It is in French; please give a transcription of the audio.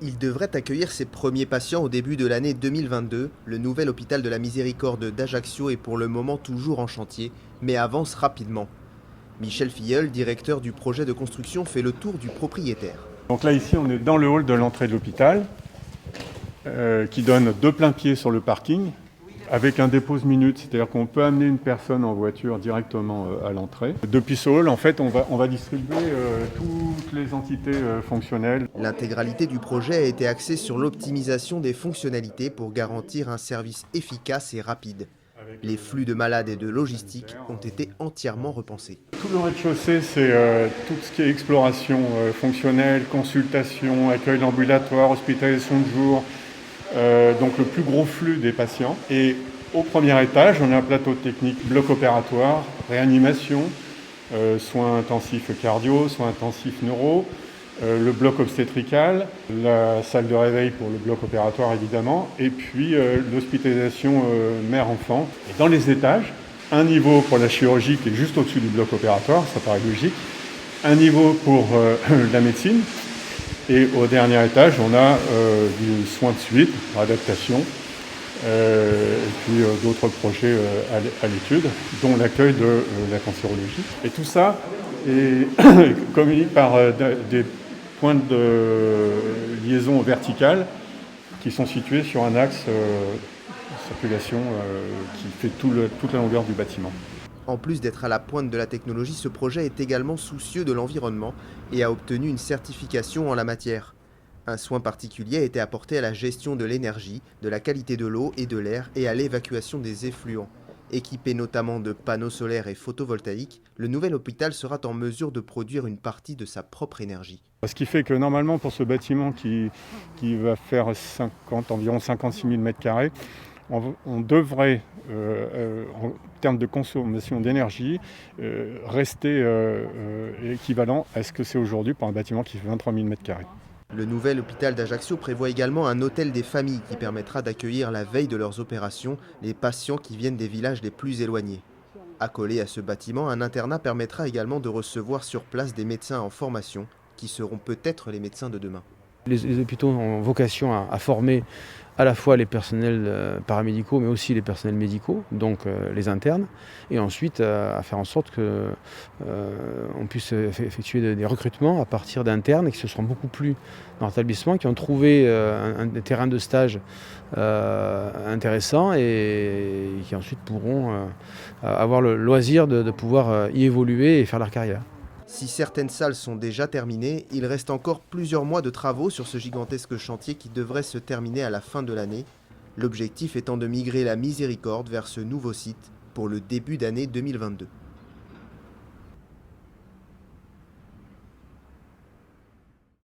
Il devrait accueillir ses premiers patients au début de l'année 2022. Le nouvel hôpital de la Miséricorde d'Ajaccio est pour le moment toujours en chantier, mais avance rapidement. Michel Filleul, directeur du projet de construction, fait le tour du propriétaire. Donc là, ici, on est dans le hall de l'entrée de l'hôpital, qui donne de plein pied sur le parking, avec un dépose-minute, c'est-à-dire qu'on peut amener une personne en voiture directement à l'entrée. Depuis ce hall, en fait, on va distribuer toutes les entités fonctionnelles. L'intégralité du projet a été axée sur l'optimisation des fonctionnalités pour garantir un service efficace et rapide. Les flux de malades et de logistique ont été entièrement repensés. Tout le rez-de-chaussée, c'est tout ce qui est exploration fonctionnelle, consultation, accueil ambulatoire, hospitalisation de jour, donc le plus gros flux des patients. Et au premier étage, on a un plateau technique, bloc opératoire, réanimation, soins intensifs cardio, soins intensifs neuro, le bloc obstétrical, la salle de réveil pour le bloc opératoire évidemment, et puis l'hospitalisation mère-enfant. Et dans les étages, un niveau pour la chirurgie qui est juste au-dessus du bloc opératoire, ça paraît logique, un niveau pour la médecine, et au dernier étage, on a du soin de suite, adaptation, et puis d'autres projets à l'étude, dont l'accueil de la cancérologie. Et tout ça est communiqué par des points de liaison verticales qui sont situés sur un axe de circulation qui fait toute la longueur du bâtiment. En plus d'être à la pointe de la technologie, ce projet est également soucieux de l'environnement et a obtenu une certification en la matière. Un soin particulier a été apporté à la gestion de l'énergie, de la qualité de l'eau et de l'air et à l'évacuation des effluents. Équipé notamment de panneaux solaires et photovoltaïques, le nouvel hôpital sera en mesure de produire une partie de sa propre énergie. Ce qui fait que normalement pour ce bâtiment qui va faire environ 56 000 m², on devrait, en termes de consommation d'énergie, rester équivalent à ce que c'est aujourd'hui pour un bâtiment qui fait 23 000 m². Le nouvel hôpital d'Ajaccio prévoit également un hôtel des familles qui permettra d'accueillir la veille de leurs opérations les patients qui viennent des villages les plus éloignés. Accolé à ce bâtiment, un internat permettra également de recevoir sur place des médecins en formation qui seront peut-être les médecins de demain. Les hôpitaux ont vocation à former à la fois les personnels paramédicaux mais aussi les personnels médicaux, donc les internes, et ensuite à faire en sorte qu'on puisse effectuer des recrutements à partir d'internes qui se seront beaucoup plus dans l'établissement, qui ont trouvé un terrain de stage intéressant et qui ensuite pourront avoir le loisir de pouvoir y évoluer et faire leur carrière. Si certaines salles sont déjà terminées, il reste encore plusieurs mois de travaux sur ce gigantesque chantier qui devrait se terminer à la fin de l'année. L'objectif étant de migrer la Miséricorde vers ce nouveau site pour le début d'année 2022.